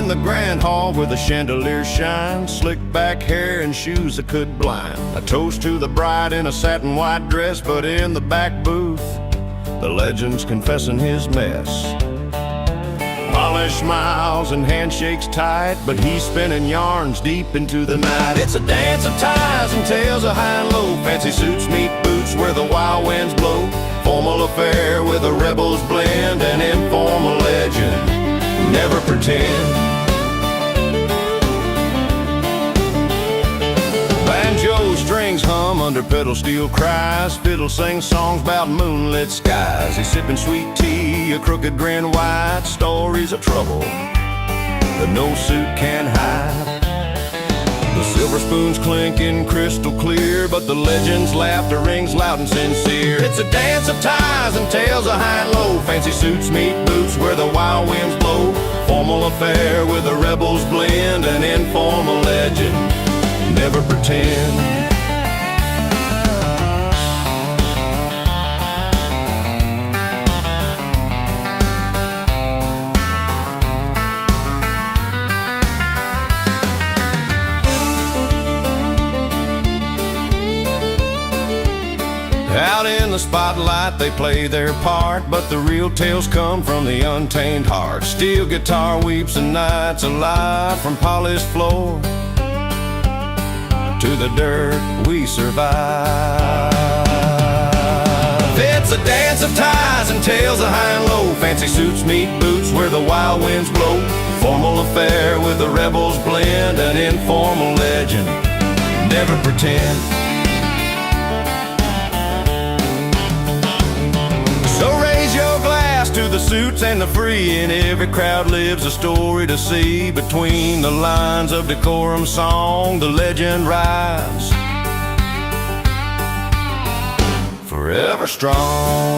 in the grand hall where the chandelier shines, slick back hair and shoes that could blind. A toast to the bride in a satin white dress, but in the back booth, the legend's confessing his mess. Polished smiles and handshakes tight, but he's spinning yarns deep into the night. It's a dance of ties and tails of high and low. Fancy suits meet boots where the wild winds blow. Formal affair with the rebels blend. An informal legend, never pretend. Banjo strings hum under pedal steel cries. Fiddle sings songs about moonlit skies. He's sipping sweet tea, a crooked grin wide. Stories of trouble that no suit can hide. The silver spoons clinking crystal clear, but the legend's laughter rings loud and sincere. It's a dance of ties and tails of high and low. Fancy suits meet boots where the wild winds blow. Formal affair with the rebels blend. An informal legend, never pretend. Out in the spotlight they play their part, but the real tales come from the untamed heart. Steel guitar weeps the nights alive. From polished floor to the dirt we survive. It's a dance of ties and tails of high and low. Fancy suits meet boots where the wild winds blow. Formal affair with the rebels blend. An informal legend, never pretend. So raise your glass to the suits and the free. In every crowd lives a story to see. Between the lines of decorum song, the legend rides forever strong.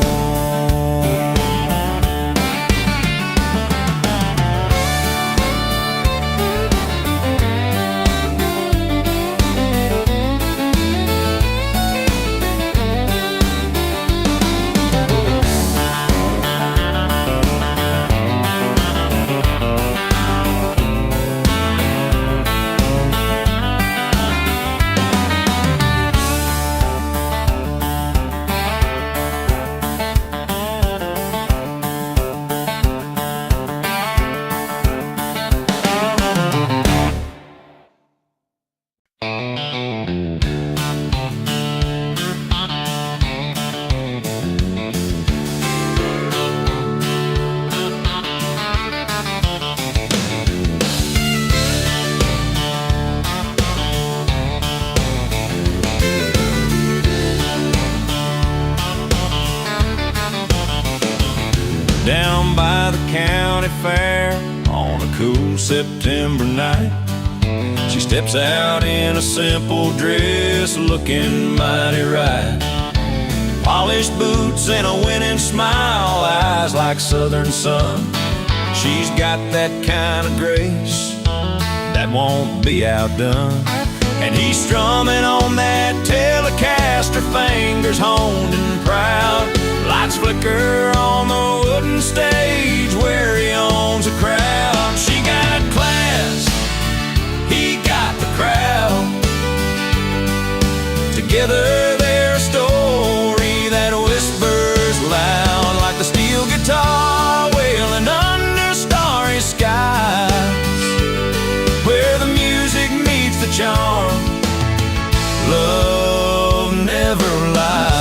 Down by the county fair on a cool September night, she steps out in a simple dress, looking mighty right. Polished boots and a winning smile, eyes like southern sun. She's got that kind of grace that won't be outdone. And he's strumming on that Telecaster, fingers honed and proud. Lights flicker on the wooden stage where he owns a crowd. She got class, he got the crowd. Together they're a story that whispers loud, like the steel guitar wailing under starry skies, where the music meets the charm. Love never lies.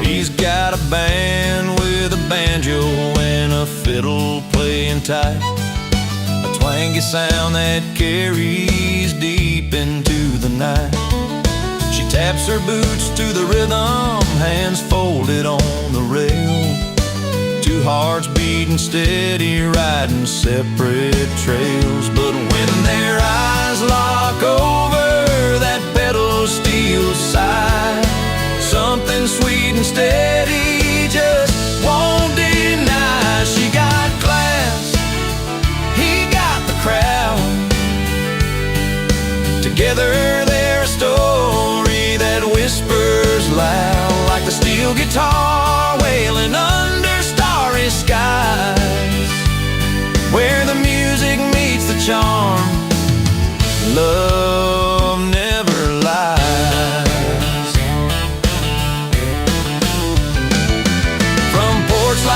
He's got a band with a banjo and a fiddle playing tight, a twangy sound that carries deep into the night. She taps her boots to the rhythm, hands folded on the rail. Two hearts beating steady, riding separate trails. But when their eyes lock over that pedal steel side, something sweet and steady just won't deny. She got class, he got the crowd. Together they're a story that whispers loud, like the steel guitar wailing under starry skies.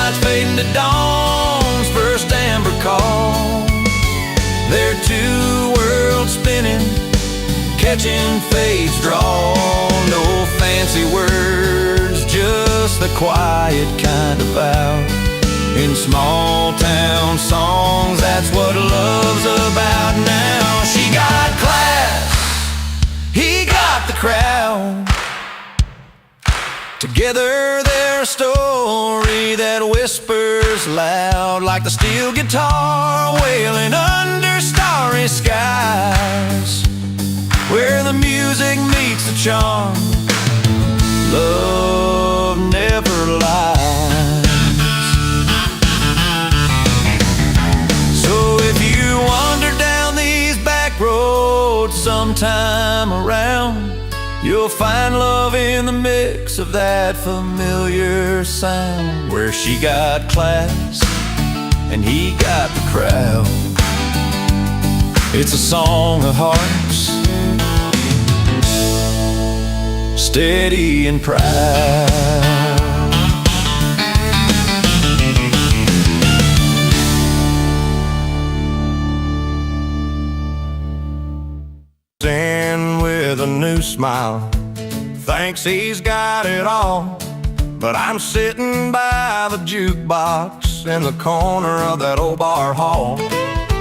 lights fading to dawn's first amber call. They're two worlds spinning, catching fate's draw. No fancy words, just the quiet kind of vow. In small town songs, that's what love's about now. She got class, he got the crowd. Together they're a story that whispers loud, like the steel guitar wailing under starry skies, where the music meets the charm. Love never lies. So if you wander down these back roads sometime around, you'll find love in the mix of that familiar sound, where she got class and he got the crowd. It's a song of hearts, steady and proud. In with a new smile, thinks he's got it all, but I'm sitting by the jukebox in the corner of that old bar hall.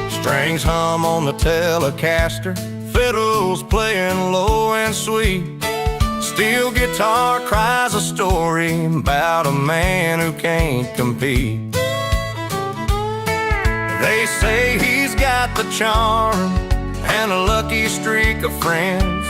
Strings hum on the Telecaster, fiddles playing low and sweet. Steel guitar cries a story about a man who can't compete. They say he's got the charm and a lucky streak of friends,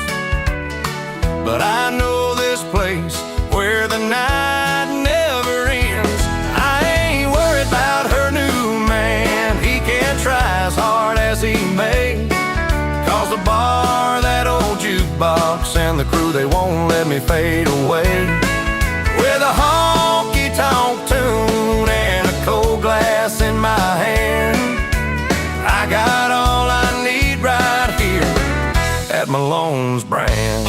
but I know this place where the night never ends. I ain't worried about her new man, he can't try as hard as he may, 'cause the bar, that old jukebox, and the crew, they won't let me fade away. With a honky-tonk tune and a cold glass in my hand, I got all I need right here at Malone's brand.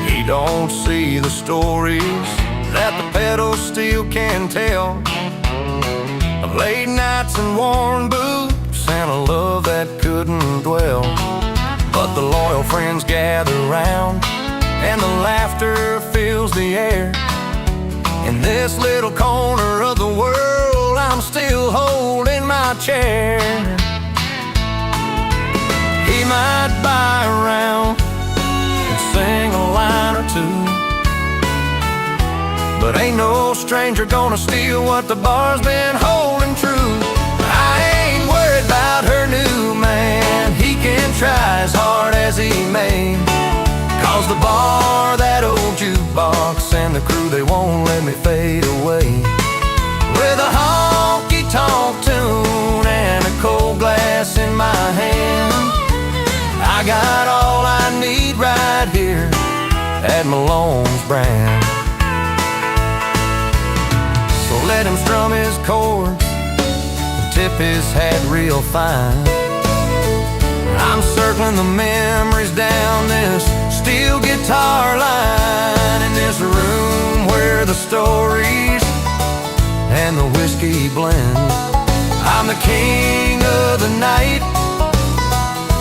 He don't see the stories that the pedal steel can tell, of late nights and worn boots and a love that couldn't dwell. But the loyal friends gather round and the laughter fills the air. In this little corner of the world, I'm still holding my chair. He might buy a round and sing a line or two, but ain't no stranger gonna steal what the bar's been holding true. I ain't worried about her new man, he can try as hard as he may, 'cause the bar, that old jukebox, and the crew, they won't let me fade away. With a honky-tonk tune and a cold glass in my hand, I got all I need right here at Malone's brand. So let him strum his chords and tip his hat real fine. I'm circling the memories down this steel guitar line, in this room where the stories and the whiskey blend. I'm the king of the night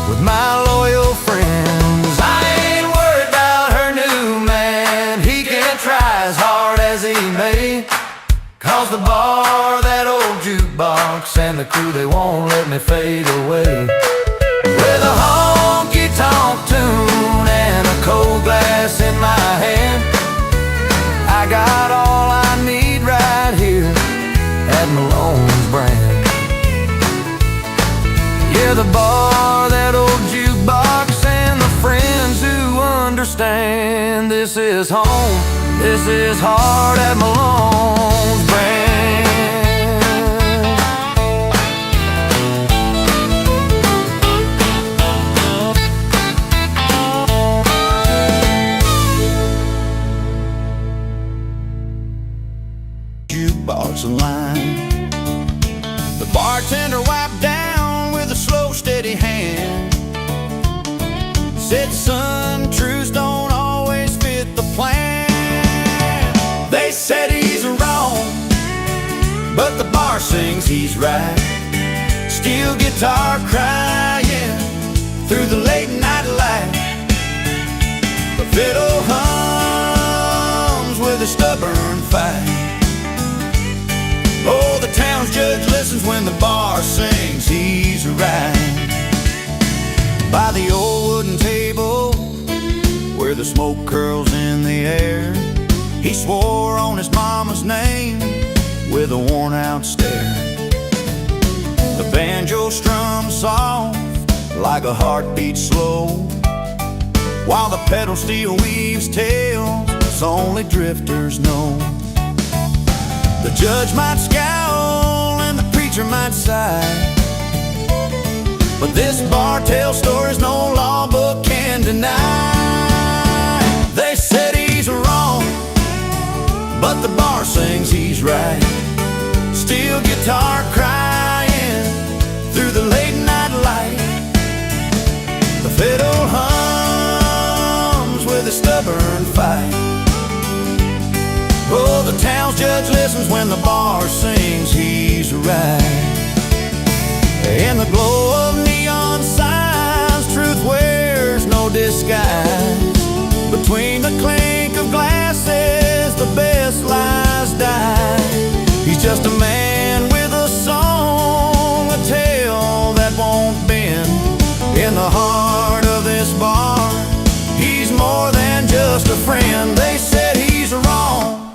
with my loyal friends. I ain't worried about her new man, he can try as hard as he may, 'cause the bar, that old jukebox, and the crew, they won't let me fade away. With a honky-tonk tune and a cold glass in my hand, I got all I need right here at Malone's brand. Yeah, the bar, that old jukebox, and the friends who understand. This is home, this is hard at Malone's brand. Jukebox line, the bartender wiped down with a slow, steady hand. Said, son, truths don't always fit the plan. he's right. Steel guitar crying through the late night light. The fiddle hums with a stubborn fight. Oh, the town's judge listens when the bar sings he's right. By the old wooden table where the smoke curls in the air, he swore on his mama's name with a worn-out stare. The banjo strums soft like a heartbeat slow, while the pedal steel weaves tales only drifters know. The judge might scowl and the preacher might sigh, but this bar tells stories no law book can deny. They said he's wrong, but the bar sings he's right. Steel guitar crying through the late night light. The fiddle hums with a stubborn fight. Oh, the town's judge listens when the bar sings he's right. In the glow of neon signs, truth wears no disguise. Between the clink of glasses, the best lies die. He's just a man with a song, a tale that won't bend. In the heart of this bar, he's more than just a friend. They said he's wrong,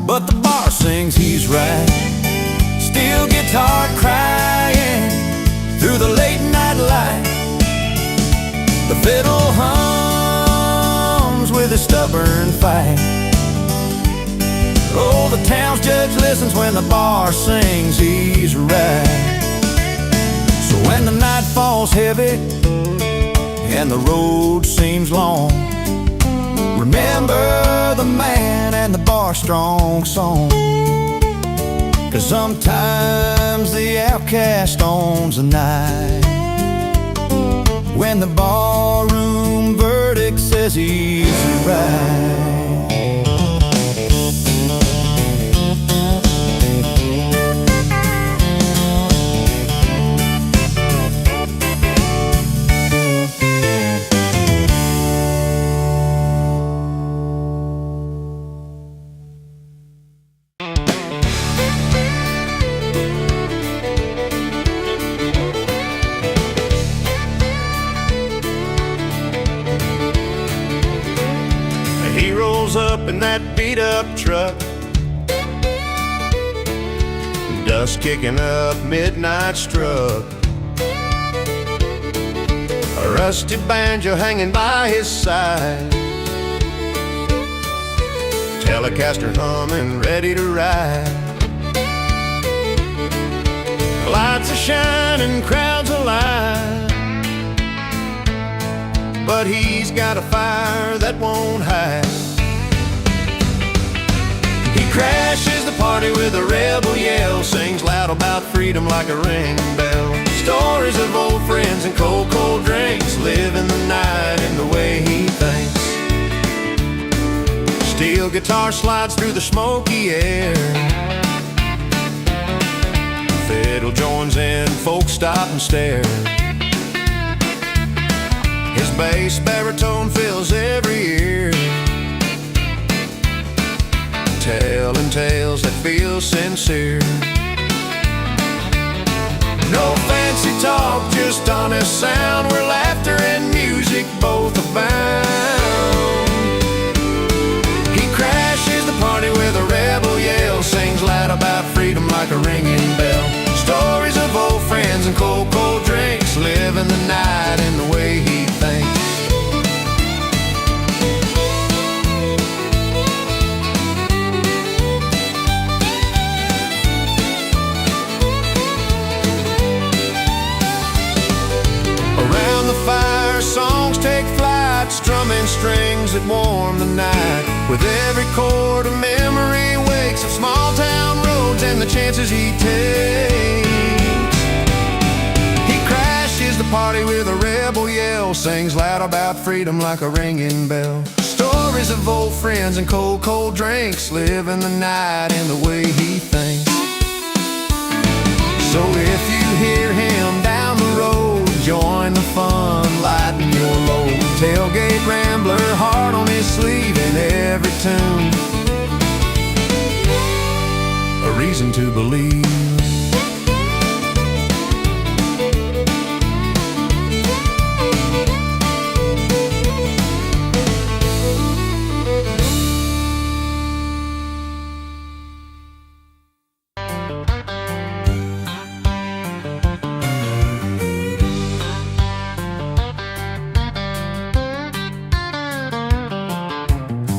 but the bar sings he's right. Steel guitar crying through the late night light. The fiddle hums with a stubborn fight. Oh, the town's judge listens when the bar sings he's right. So when the night falls heavy and the road seems long, remember the man and the bar strong song. 'Cause sometimes the outcast owns the night, when the barroom verdict says he's right. Up in that beat-up truck, dust kicking up, midnight struck. A rusty banjo hanging by his side, Telecaster humming, ready to ride. Lights are shining, crowds alive, but he's got a fire that won't hide. He crashes the party with a rebel yell, sings loud about freedom like a ring bell. Stories of old friends and cold, cold drinks, living the night in the way he thinks. Steel guitar slides through the smoky air, fiddle joins in, folks stop and stare. His bass baritone fills every ear, telling tales that feel sincere. No fancy talk, just honest sound, where laughter and music both abound. He crashes the party with a rebel yell, sings loud about freedom like a ringing bell. Stories of old friends and cold, cold drinks, living the night in the way he thinks. Around the fire, songs take flight, strumming strings that warm the night. With every chord, a memory wakes of small town roads and the chances he takes. He crashes the party with a rebel yell, sings loud about freedom like a ringing bell. Stories of old friends and cold, cold drinks, living the night in the way he thinks. So if you hear him down the road, join the fun, lighten your load. Tailgate rambler, heart on his sleeve in every tune. A reason to believe.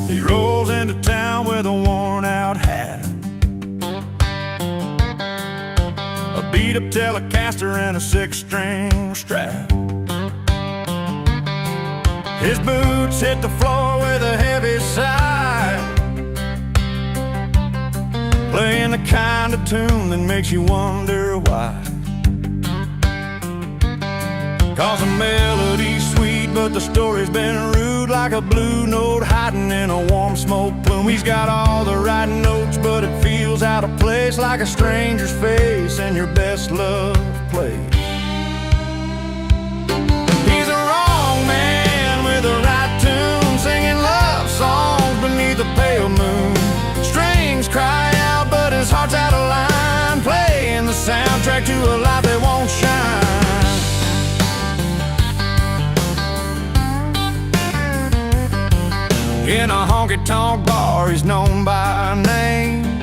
He rolls into town with a worn-out hat, a beat-up Telecaster and a 6-string Strat. His boots hit the floor with a heavy sigh, playing the kind of tune that makes you wonder why. 'Cause the melody's sweet, but the story's been rude, like a blue note hiding in a warm smoke plume. He's got all the right notes, but it feels out of place, like a stranger's face in your best love place. He's a wrong man with a right tune, singing love songs beneath a pale moon. Strings cry out, but his heart's out of line, playing the soundtrack to a life that won't shine. In a honky-tonk bar, he's known by name,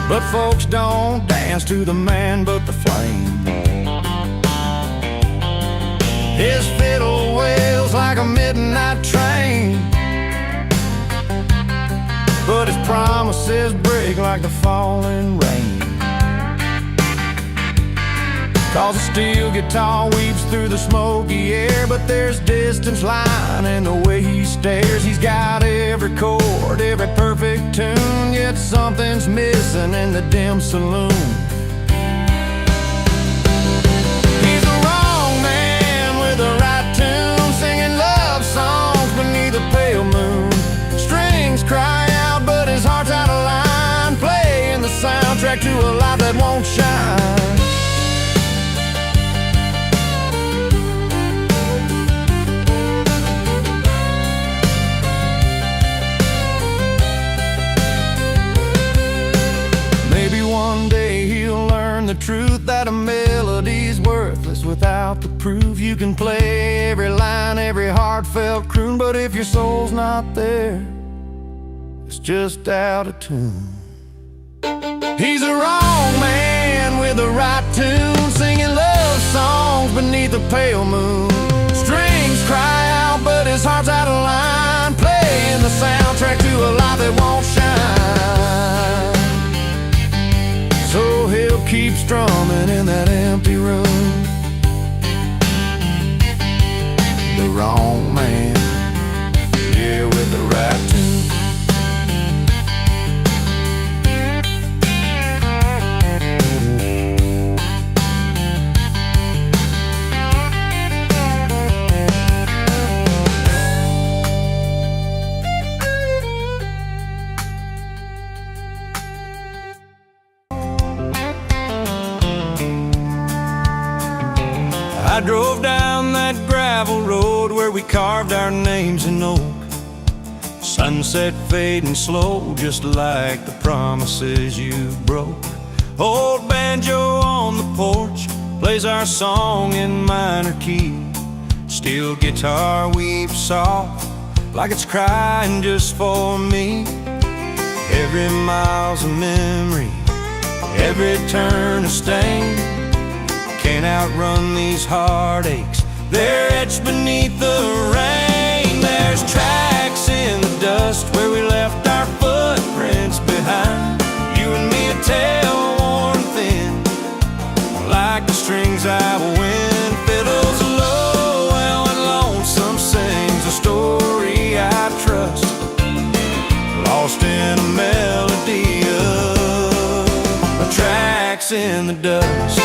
but folks don't dance to the man but the flame. His fiddle wails like a midnight train, but his promises break like the falling rain. 'Cause a steel guitar weaves through the smoky air, but there's distance line in the way he stares. He's got every chord, every perfect tune, yet something's missing in the dim saloon. He's a wrong man with a right tune, singing love songs beneath a pale moon. Strings cry out, but his heart's out of line, playing the soundtrack to a life that won't shine. The truth that a melody's worthless without the proof. You can play every line, every heartfelt croon, but if your soul's not there, it's just out of tune. He's a wrong man with a right tune, singing love songs beneath a pale moon. Strings cry out, but his heart's out of line, playing the soundtrack to a life that won't shine. So he'll keep strumming in that empty room. The wrong man, yeah, with the right tune. I drove down that gravel road where we carved our names in oak. Sunset fading slow, just like the promises you broke. Old banjo on the porch plays our song in minor key. Steel guitar weeps soft, like it's crying just for me. Every mile's a memory, every turn a stain. Can't outrun these heartaches, they're etched beneath the rain. There's tracks in the dust where we left our footprints behind. You and me, a tale worn thin, like the strings out of wind. Fiddles low and lonesome sings a story I trust, lost in a melody of tracks in the dust.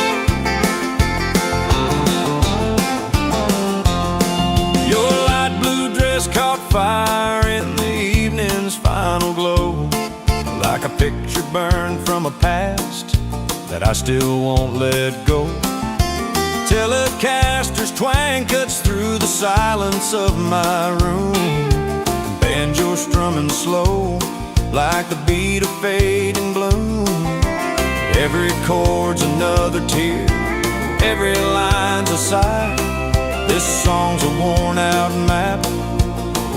Caught fire in the evening's final glow, like a picture burned from a past that I still won't let go. Telecaster's twang cuts through the silence of my room. Banjo strumming slow, like the beat of fading bloom. Every chord's another tear, every line's a sigh. This song's a worn-out map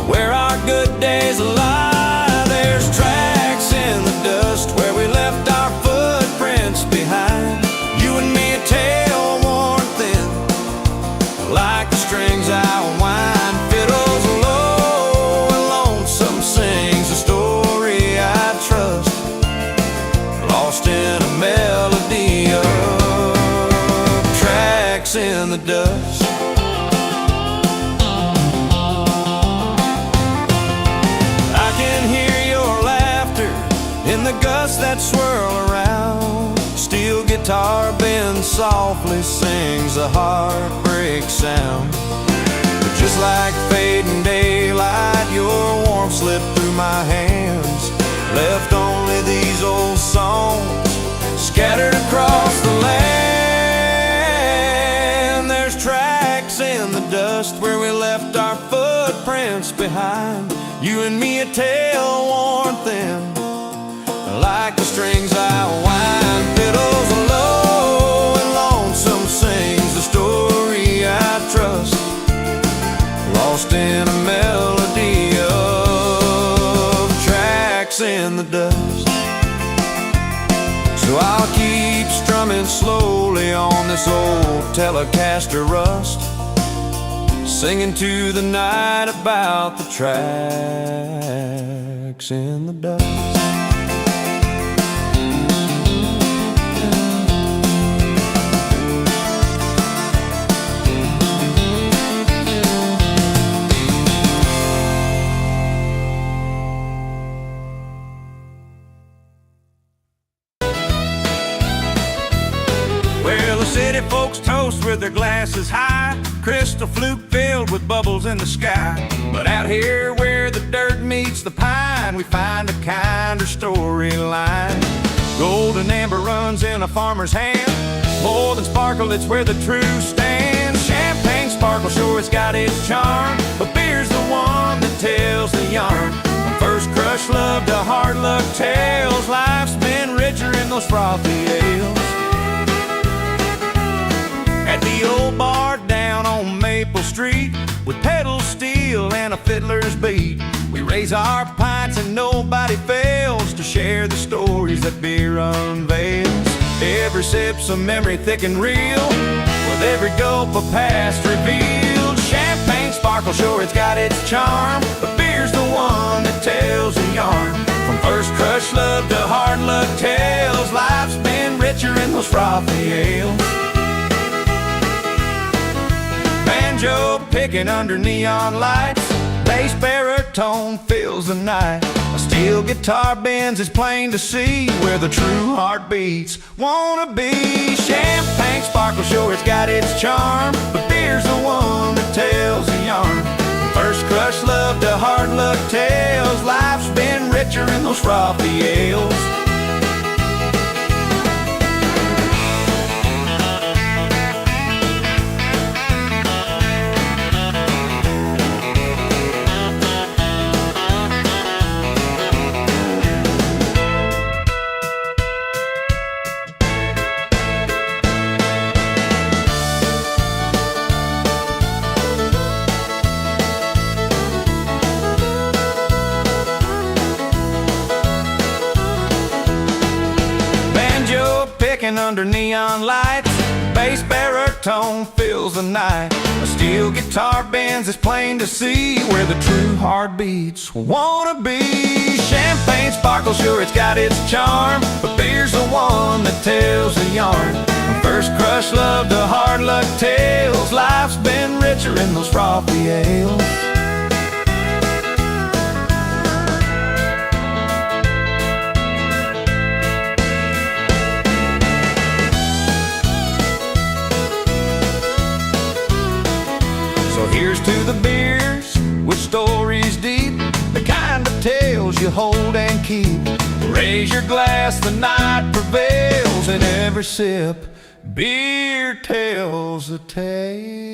where our good days lie. There's tracks in the dust where we left our footprints behind. You and me, a tale worn thin, like the strings I wind. Fiddles low and lonesome sings a story I trust, lost in a melody of tracks in the dust. I can hear your laughter in the gusts that swirl around. Steel guitar bends softly, sings a heartbreak sound. But just like fading daylight, your warmth slipped through my hands, left only these old songs scattered across the land. There's tracks in the dust where we left our footprints behind. You and me, a tale worn thin, like the strings I wind. Fiddles low and lonesome sings the story I trust, lost in a melody of tracks in the dust. So I'll keep strumming slowly on this old Telecaster rust, singing to the night about the tracks in the dust. Well, the city folks toast with their glasses high, crystal flute filled with bubbles in the sky. But out here where the dirt meets the pine, we find a kinder storyline. Gold and amber runs in a farmer's hand, more than sparkle, it's where the truth stands. Champagne sparkle, sure it's got its charm, but beer's the one that tells the yarn. From first crush love to hard luck tales, life's been richer in those frothy ales. At the old bar down on Maple Street, with pedal steel and a fiddler's beat, we raise our pints and nobody fails to share the stories that beer unveils. Every sip's a memory thick and real, with every gulp a past revealed. Champagne sparkle, sure it's got its charm, but beer's the one that tells the yarn. From first crush love to hard luck tales, life's been richer in those frothy ales. Banjo picking under neon lights, bass baritone fills the night. A steel guitar bends, it's plain to see where the true heart beats wanna be. Champagne sparkle, sure it's got its charm, but beer's the one that tells the yarn. From first crush love to hard luck tales, life's been richer in those frothy ales. Under neon lights, bass baritone fills the night. A steel guitar bends, it's plain to see where the true heart beats wanna be. Champagne sparkle, sure it's got its charm, but beer's the one that tells the yarn. From first crush love to hard luck tales, life's been richer in those frothy ales. Here's to the beers with stories deep, the kind of tales you hold and keep. Raise your glass, the night prevails. 'cause in every sip, beer tells a tale.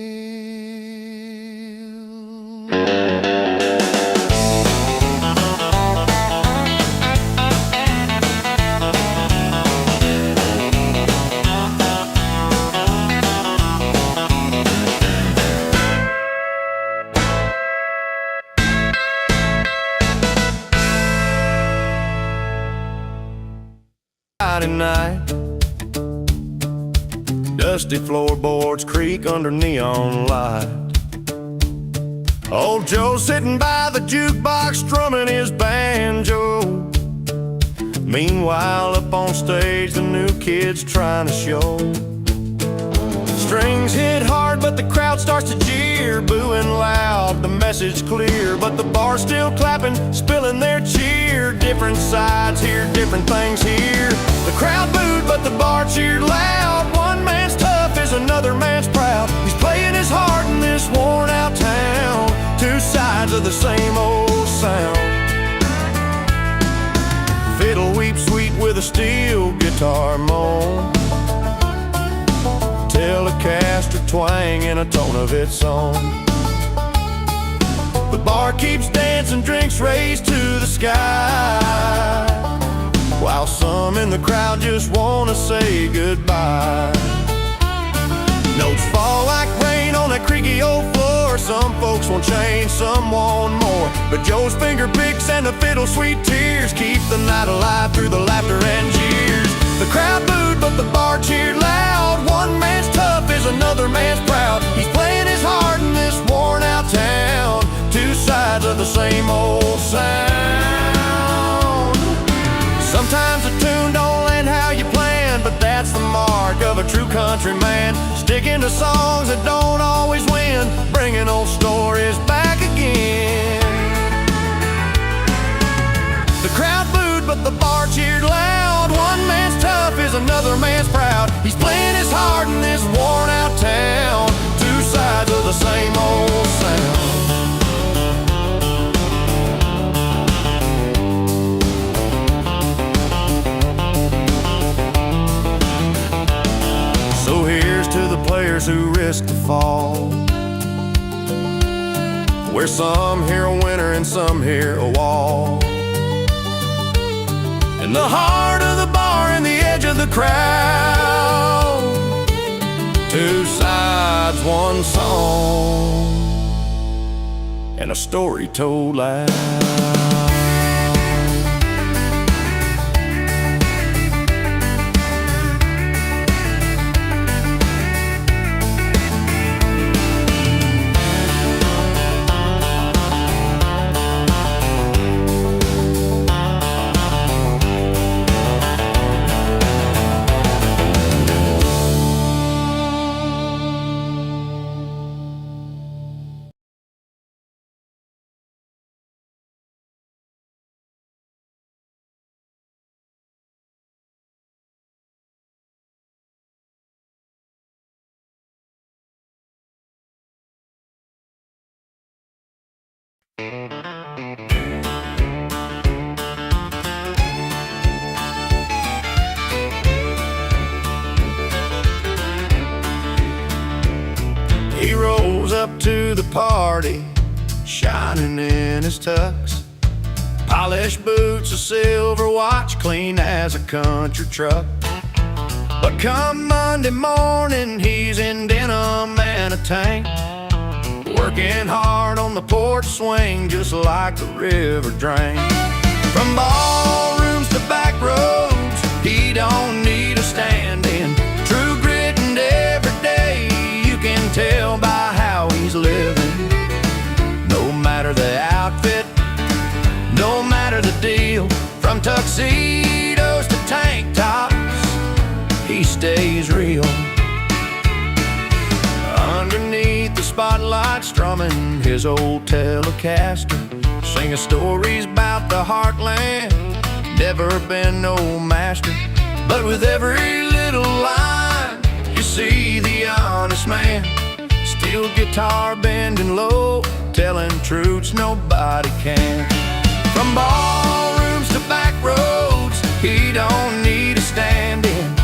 Friday night, dusty floorboards creak under neon light. Old Joe sitting by the jukebox strumming his banjo. Meanwhile, up on stage, the new kid's trying to show. Strings hit hard, but the crowd starts to jeer, booing loud, the message clear, but the bar's still clapping, spilling their cheer. Different sides here, different things here. The crowd booed, but the bar cheered loud. One man's tough is another man's proud. He's playing his heart in this worn-out town. Two sides of the same old sound. Fiddle weeps sweet with a steel guitar moan. Telecaster twang in a tone of its own. The bar keeps dancing, drinks raised to the sky, while some in the crowd just wanna say goodbye. Notes fall like rain on that creaky old floor. Some folks want change, some want more, but Joe's finger picks and the fiddle sweet tears keep the night alive through the laughter and jeers. The crowd booed, but the bar cheered loud. One man's tough is another man's proud. He's playing his heart in this worn-out town. Two sides of the same old sound. Sometimes a tune don't land how you planned, but that's the mark of a true country man. Sticking to songs that don't always win, bringing old stories back again. The crowd booed, but the bar cheered loud. One man's tough is another man's proud. He's playing his heart in this worn-out town. Two sides of the same old sound. So here's to the players who risk the fall, where some hear a winner and some hear a wall. In the heart of the bar and the edge of the crowd, two sides, one song, and a story told loud. He rolls up to the party, shining in his tux. Polished boots, a silver watch, clean as a country truck. But come Monday morning, he's in denim and a tank, working hard on the porch swing, just like the river drain. From ballrooms to back roads, he don't need a stand-in. True grit and every day, you can tell by how he's living. No matter the outfit, no matter the deal, from tuxedos to tank tops, he stays real. Underneath the spotlight, strumming his old Telecaster, singing stories about the heartland. Never been no master, but with every little line, you see the honest man. Steel guitar bending low, telling truths nobody can. From ballrooms to back roads, he don't need a stand-in.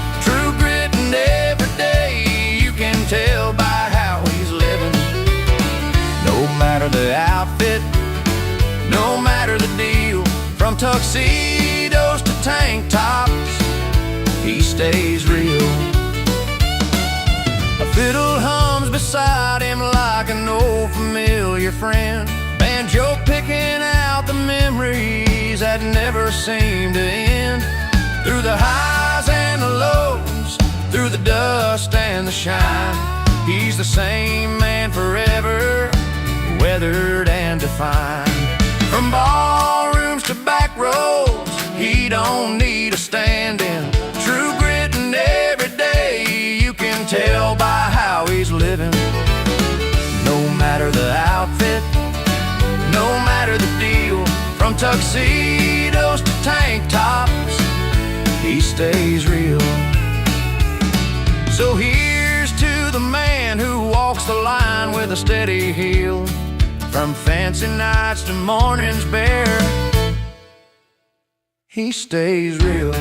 No matter the deal, from tuxedos to tank tops, he stays real. A fiddle hums beside him like an old familiar friend, banjo picking out the memories that never seem to end. Through the highs and the lows, through the dust and the shine, he's the same man forever, weathered and defined. From ballrooms to back roads, he don't need a stand-in. True grit and every day, you can tell by how he's living. No matter the outfit, no matter the deal, from tuxedos to tank tops, he stays real. So here's to the man who walks the line with a steady heel. From fancy nights to mornings bare, he stays real.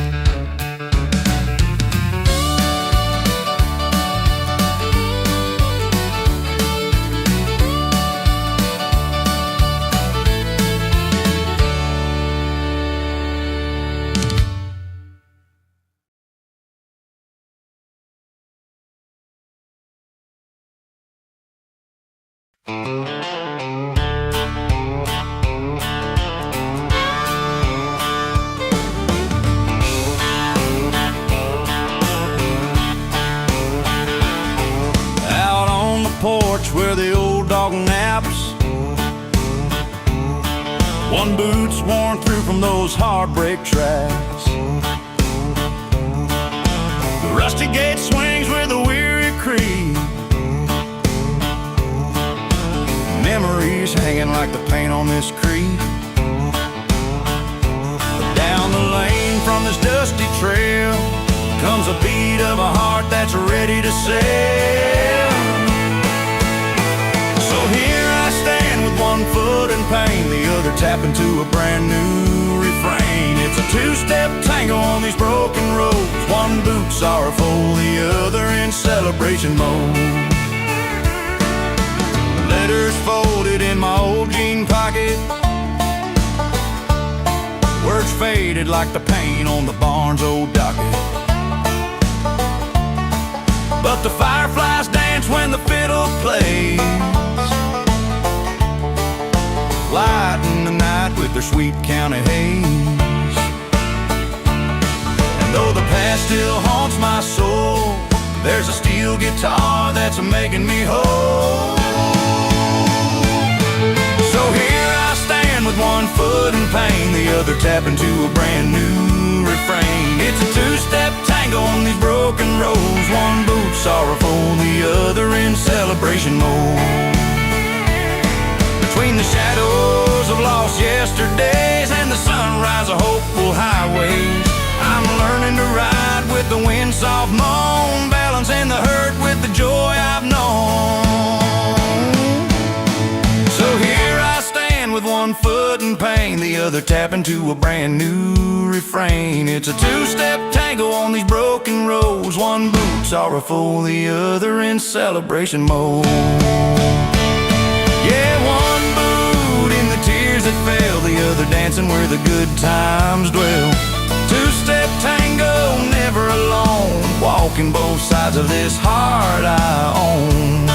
Out on the porch where the old dog naps, one boot's worn through from those heartbreak tracks. The rusty gate swings with a weary creak, memories hanging like the paint on this creek. Down the lane from this dusty trail comes a beat of a heart that's ready to sail. So here I stand with one foot in pain, the other tapping to a brand new refrain. It's a two-step tango on these broken roads, one boot sorrowful, the other in celebration mode. Letters folded in my old jean pocket, words faded like the paint on the barn's old docket. But the fireflies dance when the fiddle plays, lighten the night with their sweet county haze. And though the past still haunts my soul, there's a steel guitar that's making me whole. So here I stand with one foot in pain, the other tapping to a brand new refrain. It's a two-step tango on these broken roads, one boot sorrowful, the other in celebration mode. Between the shadows of lost yesterdays and the sunrise of hopeful highways, I'm learning to ride with the wind soft moan, balancing the hurt with the joy I've known. So here I stand with one foot in pain, the other tapping to a brand new refrain. It's a two-step tango on these broken roads, one boot sorrowful, the other in celebration mode. Yeah, one boot in the tears that fell, the other dancing where the good times dwell. Two-step tango, never alone, walking both sides of this heart I own.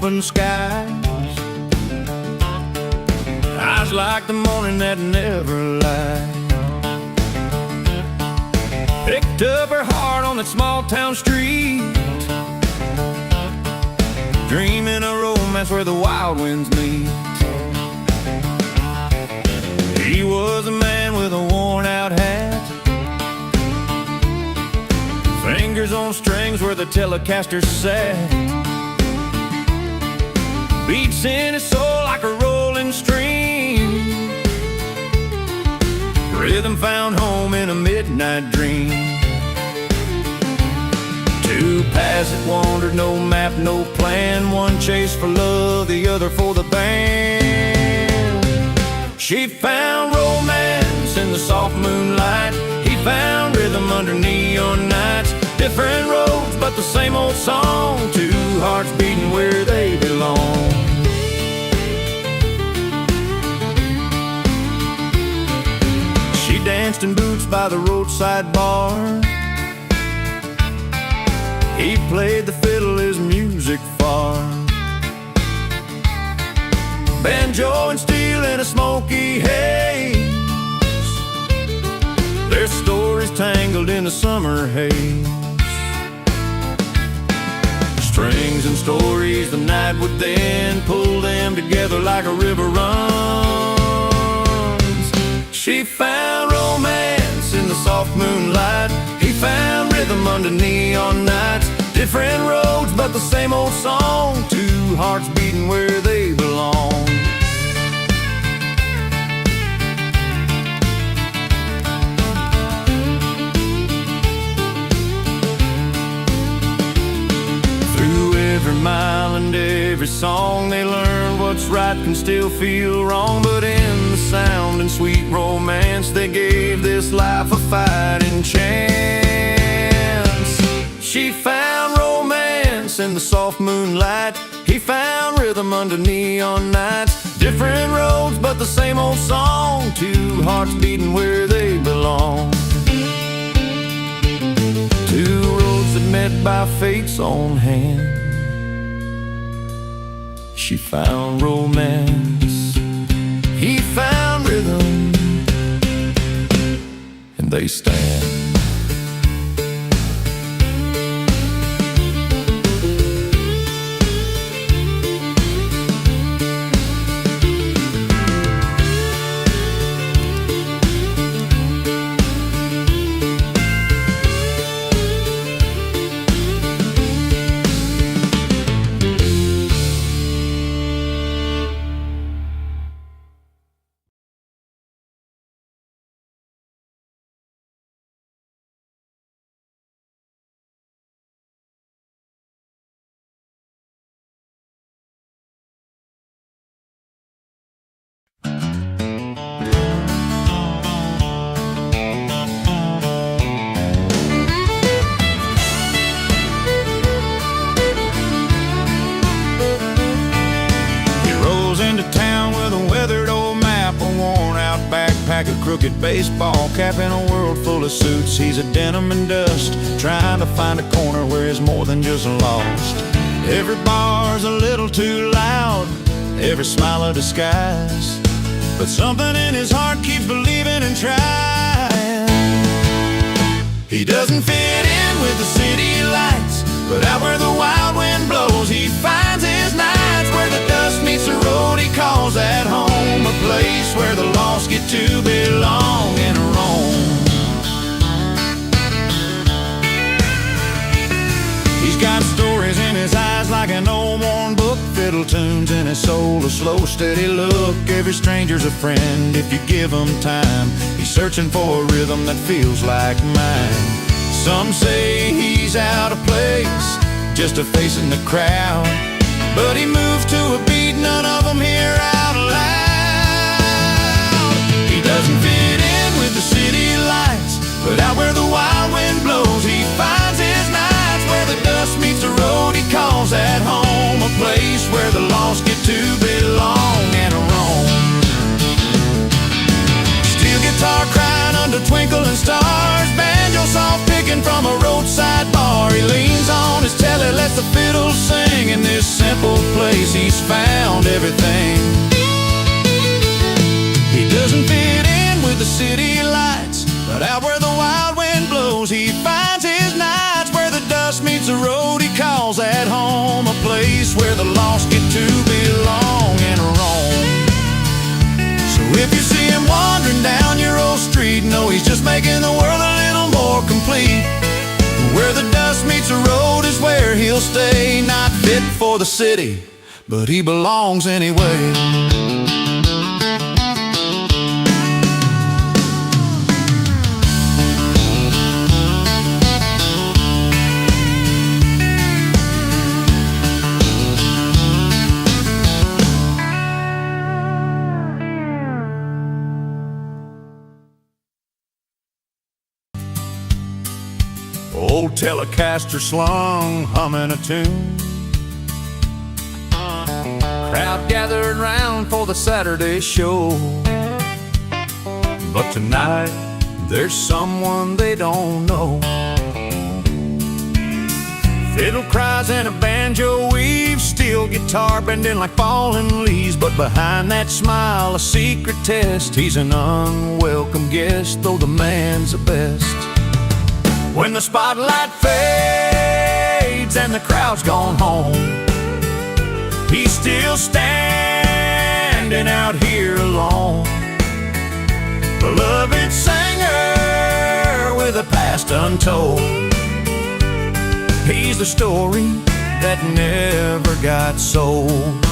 Open skies, eyes like the morning that never lies. Picked up her heart on that small town street, dreaming a romance where the wild winds meet. He was a man with a worn out hat, fingers on strings where the Telecaster sat. Beats in his soul like a rolling stream, found home in a midnight dream. Two paths that wandered, no map, no plan. One chased for love, the other for the band. She found romance in the soft moonlight. He found rhythm under neon nights. Different roads, but the same old song. Two hearts beating where they belong. She danced in boots by the roadside bar. He played the fiddle, his music far. Banjo and steel in a smoky haze. Their stories tangled in the summer haze. Strings and stories the night would then pull them together like a river runs. She found romance in the soft moonlight. He found rhythm under neon nights. Different roads, but the same old song. Two hearts beating where they belong. Through every mile and every song, they learn what's right can still feel wrong. But in the sound and sweet romance, they gave this life a fighting chance. She found romance in the soft moonlight. He found rhythm under neon nights. Different roads, but the same old song. Two hearts beating where they belong. Two roads that met by fate's own hand. She found romance. He found rhythm. And they stand. A crooked baseball cap and a world full of suits. He's a denim and dust, trying to find a corner where he's more than just lost. Every bar's a little too loud, every smile a disguise, but something in his heart keeps believing and trying. He doesn't fit in with the city lights, but out where the wild wind blows, he finds his nights. Where the dust meets the road, he calls that home, a place where the lost get to belong and roam. He's got stories in his eyes like an old worn book, fiddle tunes in his soul, a slow steady look. Every stranger's a friend if you give him time. He's searching for a rhythm that feels like mine. Some say he's out of place, just a face in the crowd, but he moves to a beat none of them hear out loud. He doesn't fit in with the city lights, but out where the wild wind blows, he finds his nights. Where the dust meets the road, he calls that home, a place where the lost get to belong and roam. Steel guitar crying under twinkling stars, banjo soft picking from a roadside bar. He leans on his telly, lets the fiddle sing. In this simple place he's found everything. He doesn't fit in with the city lights, but out where the wild wind blows, he finds his nights. Where the dust meets the road, he calls that home, a place where the lost get to belong and roam. So if you see him wandering down your old street, know he's just making the world a little more complete. Where the dust meets the road is where he'll stay, not fit for the city, but he belongs anyway. Old Telecaster slung, humming a tune. Crowd gathered round for the Saturday show. But tonight, there's someone they don't know. Fiddle cries and a banjo weaves, steel guitar bending like fallen leaves. But behind that smile, a secret test. He's an unwelcome guest, though the man's the best. When the spotlight fades and the crowd's gone home, he's still standing out here alone. Beloved singer with a past untold. He's the story that never got sold.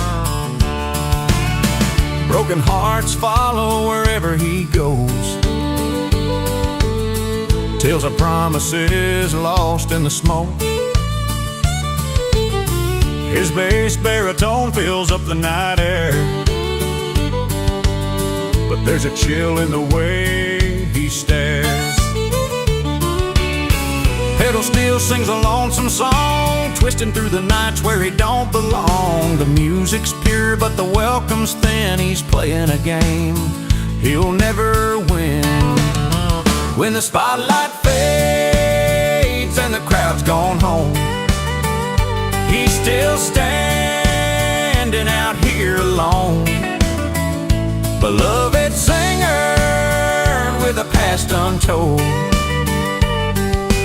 Broken hearts follow wherever he goes. Tales of promises lost in the smoke. His bass baritone fills up the night air. But there's a chill in the way he stares. Pedal steel sings a lonesome song, twisting through the nights where he don't belong. The music's pure but the welcome's thin. He's playing a game he'll never win. When the spotlight fades and the crowd's gone home, he's still standing out here alone. Beloved singer with a past untold.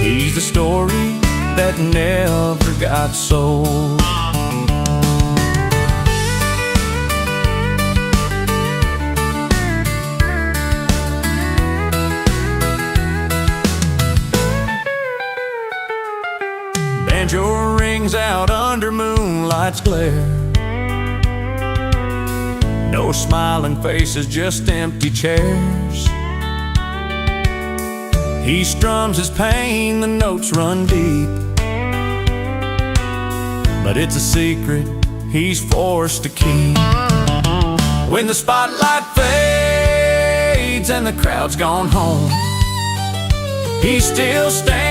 He's the story that never got sold. Banjo rings out under moonlight's glare. No smiling faces, just empty chairs. He strums his pain, the notes run deep. But it's a secret he's forced to keep. When the spotlight fades and the crowd's gone home, he's still standing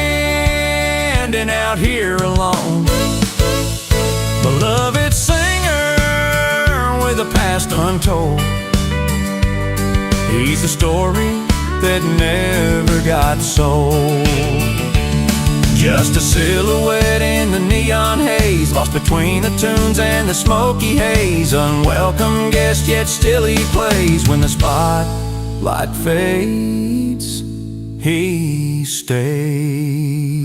out here alone. Beloved singer with a past untold. He's the story that never got sold. Just a silhouette in the neon haze, lost between the tunes and the smoky haze. Unwelcome guest, yet still he plays. When the spotlight fades, he stays.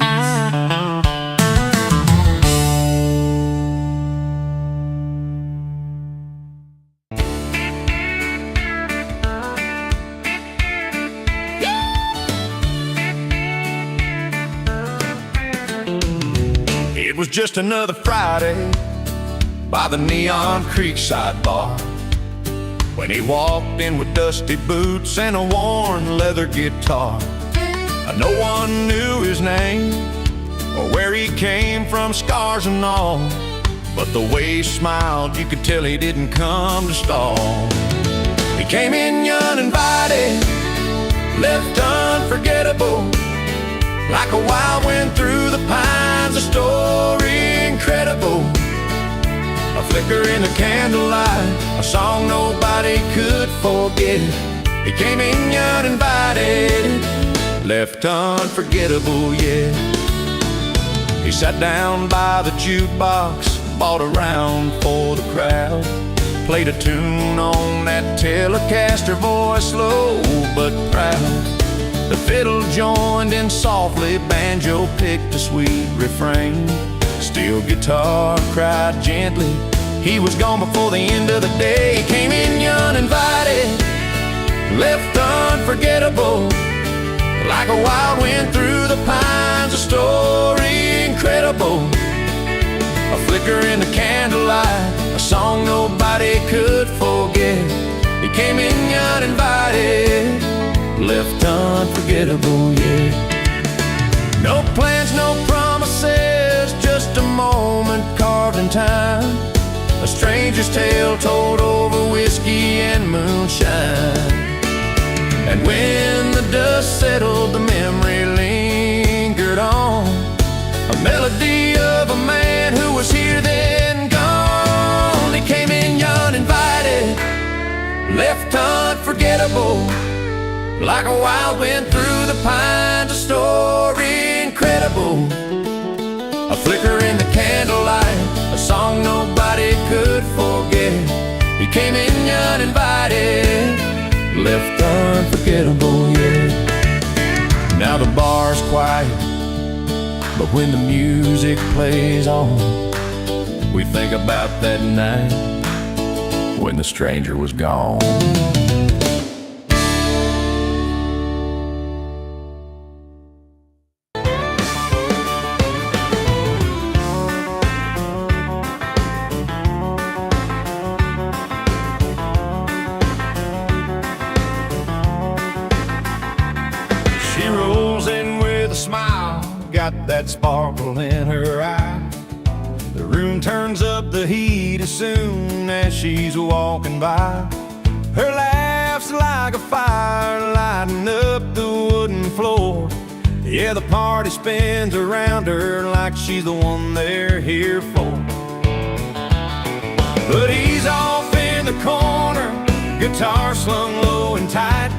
It was just another Friday by the Neon Creekside bar, when he walked in with dusty boots and a worn leather guitar. No one knew his name or where he came from, scars and all, but the way he smiled, you could tell he didn't come to stall. He came in uninvited, left unforgettable, like a wild wind through the pines, a story incredible. A flicker in the candlelight, a song nobody could forget. He came in uninvited, left unforgettable, yeah. He sat down by the jukebox, bought a round for the crowd, played a tune on that Telecaster, voice low but proud. The fiddle joined in softly, banjo picked a sweet refrain. Steel guitar cried gently, he was gone before the end of the day. He came in uninvited, left unforgettable, like a wild wind through the pines, a story incredible. A flicker in the candlelight, a song nobody could forget. He came in uninvited, left unforgettable, yeah. No plans, no promises, just a moment carved in time. A stranger's tale told over whiskey and moonshine. And when the dust settled, the memory lingered on. unforgettable. Like a wild wind through the pines, a story incredible. A flicker in the candlelight, a song nobody could forget. He came in uninvited, left unforgettable, yeah. Now the bar's quiet, but when the music plays on, we think about that night when the stranger was gone. She rolls in with a smile, got that sparkle in her eye. The room turns up the heat as soon as she's walking by. Her laugh's like a fire lighting up the wooden floor. Yeah, the party spins around her like she's the one they're here for. But he's off in the corner, guitar slung low and tight,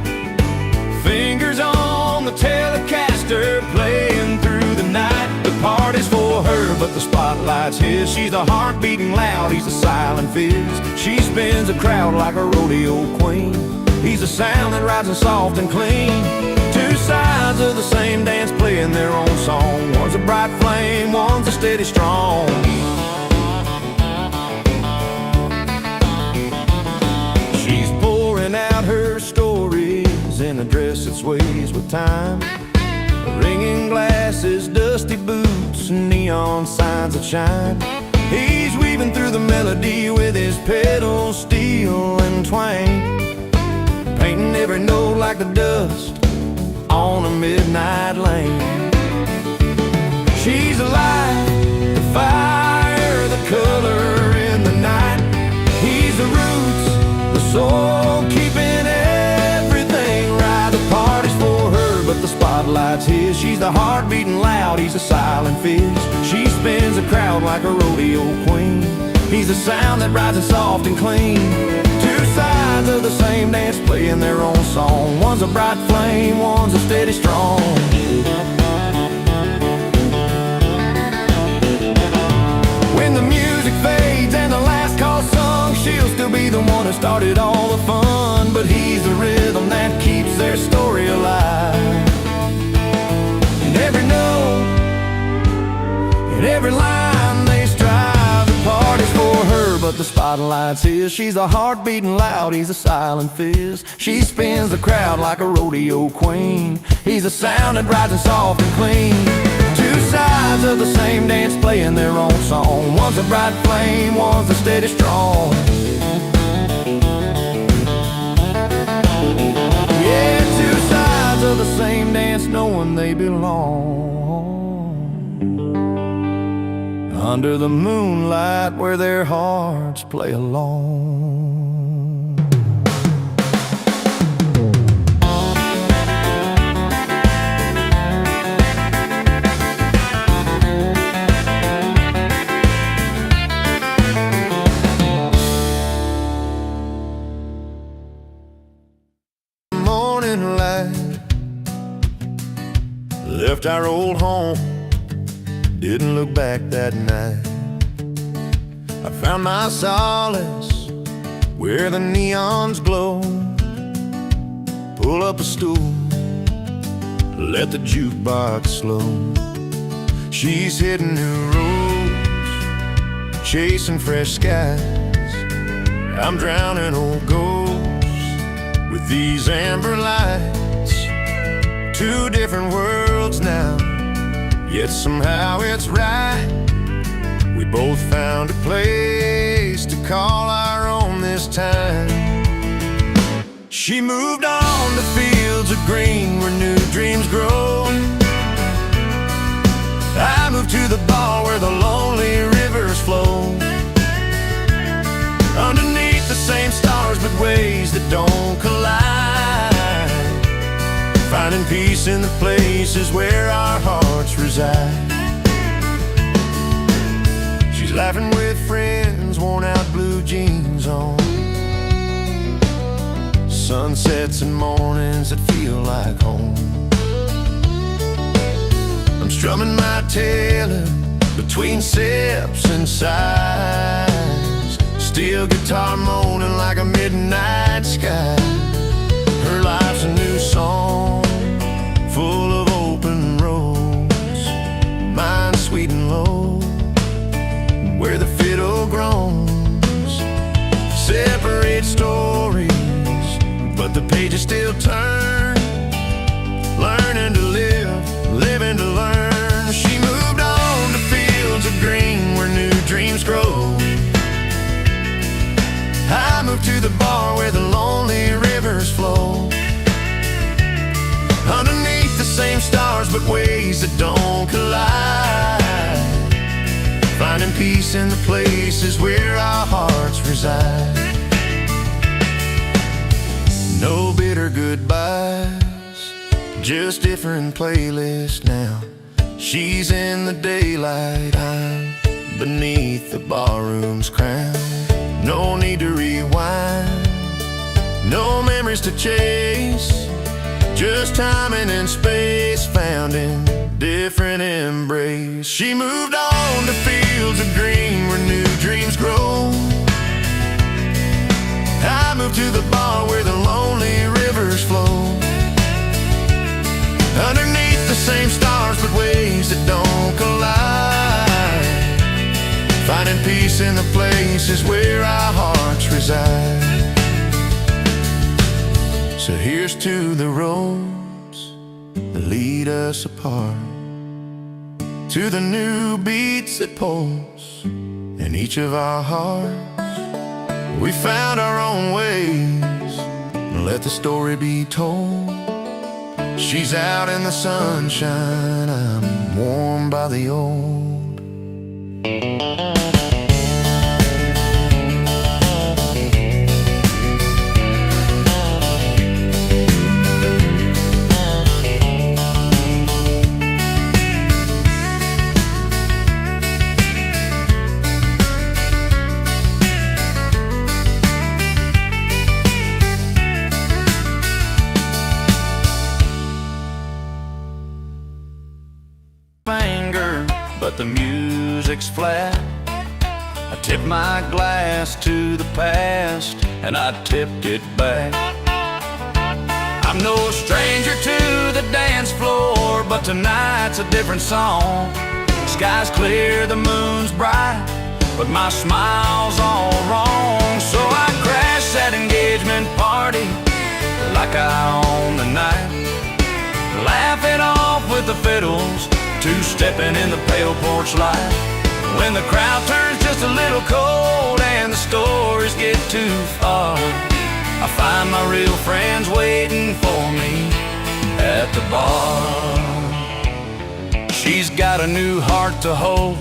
fingers on the Telecaster playing through the night. The party's for her, but the spotlight's his. She's the heart beating loud, he's the silent fizz. She spins the crowd like a rodeo queen. He's the sound that rides in soft and clean. Two sides of the same dance playing their own song. One's a bright flame, one's a steady strong. She's pouring out her stories in a dress that sways with time. Ringing glasses, dusty boots, neon signs that shine. He's weaving through the melody with his pedal steel and twang, painting every note like the dust on a midnight lane. She's the light, the fire, the color in the night. He's the roots, the soul, keeping everything right. The party's for her, but the spotlight's his. She's the heart beating loud, he's a silent fizz. She spins the crowd like a rodeo queen. He's the sound that rides in soft and clean. Two sides of the same dance playing their own song. One's a bright flame, one's a steady strong. When the music fades and the last call sung, she'll still be the one who started all the fun. But he's the rhythm that keeps their story alive. And every note, and every line they strive. The party's for her, but the spotlight's his. She's a heart beating loud, he's a silent fizz. She spins the crowd like a rodeo queen. He's a sound that rides in soft and clean. Two sides of the same dance playing their own song. One's a bright flame, one's a steady strong. Yeah, two sides of the same dance knowing they belong. Under the moonlight where their hearts play along. Morning light left our old home, didn't look back that night. I found my solace where the neons glow. Pull up a stool, let the jukebox slow. She's hitting new roads, chasing fresh skies. I'm drowning old ghosts with these amber lights. Two different worlds now, yet somehow it's right. We both found a place to call our own this time. She moved on to fields of green where new dreams grow. I moved to the bar where the lonely rivers flow. Underneath the same stars but ways that don't collide, finding peace in the places where our hearts reside. She's laughing with friends, worn out blue jeans on, sunsets and mornings that feel like home. I'm strumming my tiller between sips and sighs, steel guitar moaning like a midnight sky. Her life's a new song, full of open roads, mine sweet and low, where the fiddle groans. Separate stories, but the pages still turn, learning to live, living to learn. She moved on to fields of green where new dreams grow. I moved to the bar where the lonely rivers flow, underneath the same stars but ways that don't collide, finding peace in the places where our hearts reside. No bitter goodbyes, just different playlists now. She's in the daylight, I'm beneath the barroom's crown. No need to rewind, no memories to chase, just timing and space found in different embrace. She moved on to fields of green where new dreams grow. I moved to the bar where the lonely rivers flow, underneath the same stars but ways that don't collide, finding peace in the places where our hearts reside. So here's to the roads that lead us apart, to the new beats that pulse in each of our hearts. We found our own ways, let the story be told. She's out in the sunshine, I'm warmed by the old. But the music's flat. I tip my glass to the past, and I tipped it back. I'm no stranger to the dance floor, but tonight's a different song. Sky's clear, the moon's bright, but my smile's all wrong. So I crashed that engagement party like I own the night, laugh it off with the fiddles, two-stepping in the pale porch light. When the crowd turns just a little cold and the stories get too far, I find my real friends waiting for me at the bar. She's got a new heart to hold,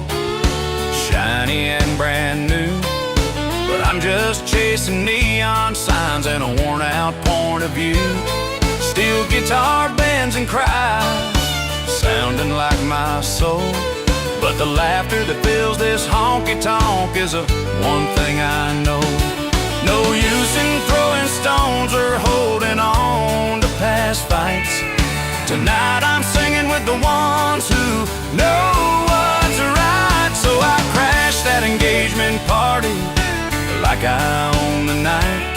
shiny and brand new, but I'm just chasing neon signs and a worn-out point of view. Steel guitar bends and cries, sounding like my soul, but the laughter that fills this honky-tonk is the one thing I know. No use in throwing stones or holding on to past fights. Tonight I'm singing with the ones who know what's right. So I crashed that engagement party like I own the night,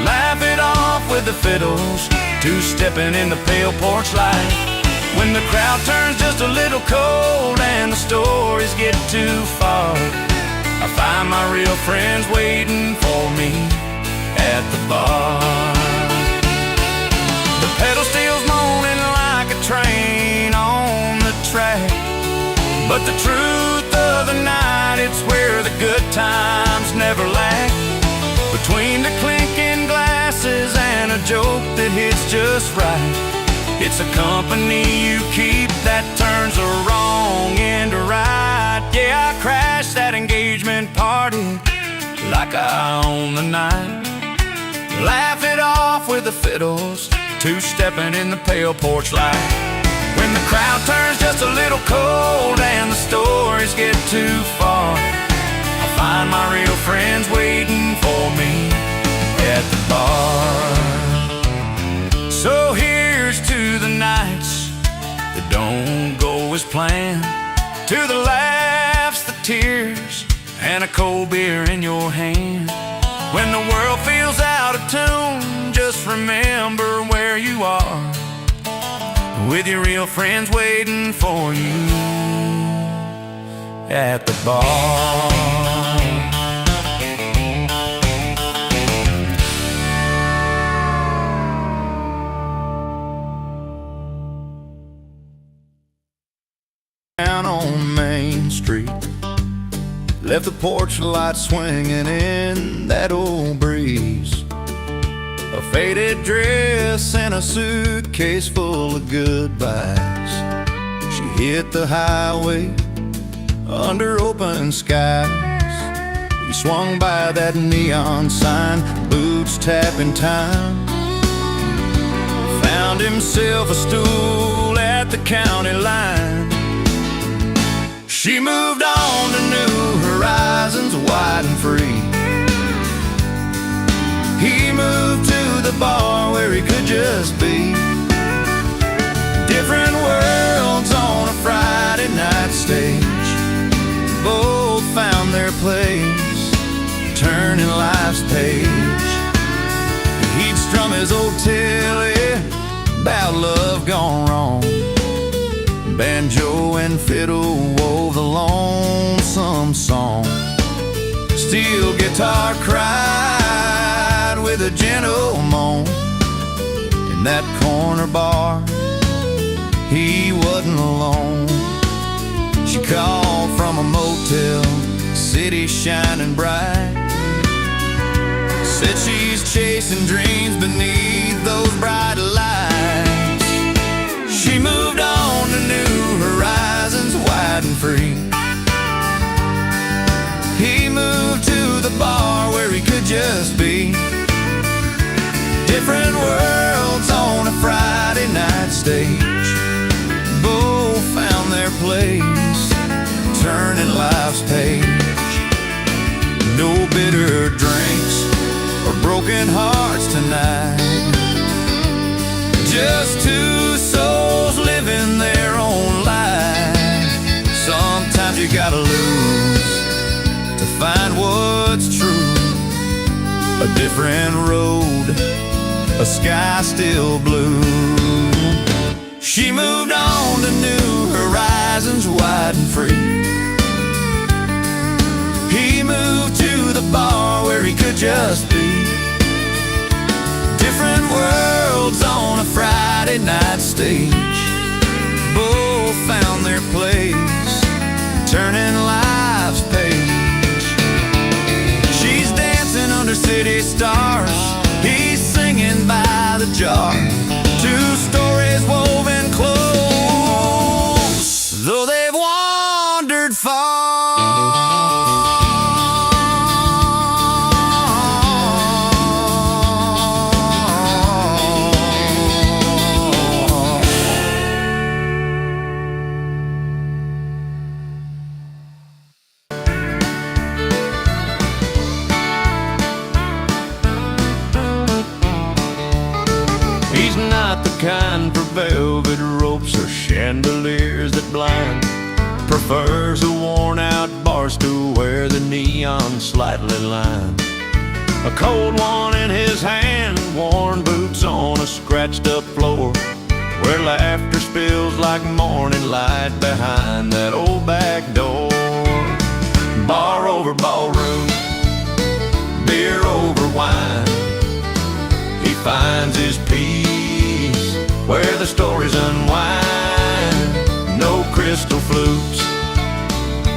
laugh it off with the fiddles, two-stepping in the pale porch light. When the crowd turns just a little cold and the stories get too far, I find my real friends waiting for me at the bar. The pedal steel's moaning like a train on the track, but the truth of the night, it's where the good times never lack. Between the clinking glasses and a joke that hits just right, it's a company you keep that turns the wrong into right. Yeah, I crashed that engagement party like I own the night, laugh it off with the fiddles, two-stepping in the pale porch light. When the crowd turns just a little cold and the stories get too far, I find my real friends waiting for me at the bar. plan. To the laughs, the tears, and a cold beer in your hand. When the world feels out of tune, just remember where you are, with your real friends waiting for you at the bar. Down on Main Street, left the porch light swinging in that old breeze. A faded dress and a suitcase full of goodbyes. She hit the highway under open skies. He swung by that neon sign, boots tapping time. Found himself a stool at the county line. She moved on to new horizons, wide and free. He moved to the bar where he could just be. Different worlds on a Friday night stage. Both found their place, turning life's page. He'd strum his old tilly about love gone wrong. Banjo and fiddle wove the lonesome song. Steel guitar cried with a gentle moan. In that corner bar, he wasn't alone. She called from a motel, city shining bright. Said she's chasing dreams beneath those bright lights. She moved on to new horizons, wide and free. He moved to the bar where he could just be. Different worlds on a Friday night stage. Both found their place, turning life's page. No bitter drinks or broken hearts tonight. Just two souls living their own life. Sometimes you gotta lose to find what's true. A different road, a sky still blue. She moved on to new horizons, wide and free. He moved to the bar where he could just be. Different worlds on a Friday night stage. Both found their place, turning life's page. She's dancing under city stars, he's singing by the jar. Two stories woven close, though they've wandered far. He's not the kind for velvet ropes or chandeliers that blind. Prefers a worn-out bar stool where the neon's slightly lined. A cold one in his hand, worn boots on a scratched-up floor, where laughter spills like morning light behind that old back door. Bar over ballroom, beer over wine. He finds his peace where the stories unwind. No crystal flutes,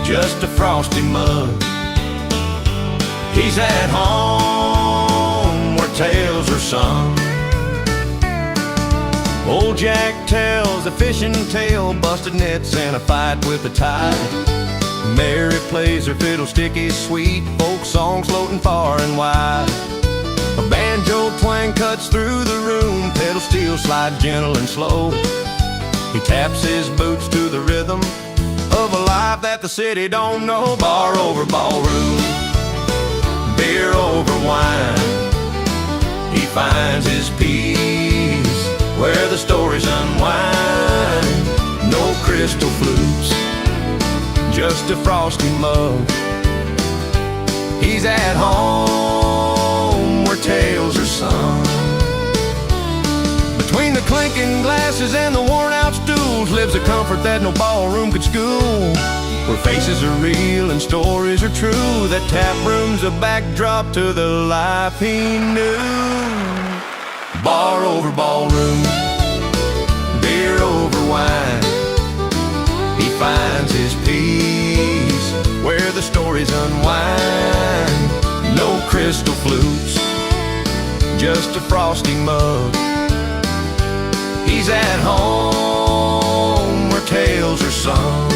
just a frosty mug. He's at home where tales are sung. Old Jack tells a fishing tale, busted nets and a fight with the tide. Mary plays her fiddle sticky sweet, folk songs floating far and wide. A banjo twang cuts through the room, pedal steel slide gentle and slow. He taps his boots to the rhythm of a life that the city don't know. Bar over ballroom, beer over wine. He finds his peace where the stories unwind. No crystal crystal flutes, just a frosty mug. He's at home where tales are sung. Between the clinking glasses and the worn out stools lives a comfort that no ballroom could school, where faces are real and stories are true. That tap room's a backdrop to the life he knew. Bar over ballroom, beer over wine, he finds his peace where the stories unwind. No crystal flutes, just a frosty mug. He's at home where tales are sung.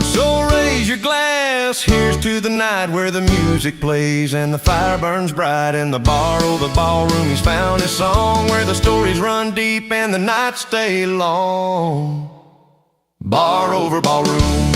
So raise your glass, here's to the night where the music plays and the fire burns bright. In the bar over ballroom he's found his song, where the stories run deep and the nights stay long. Bar over ballroom.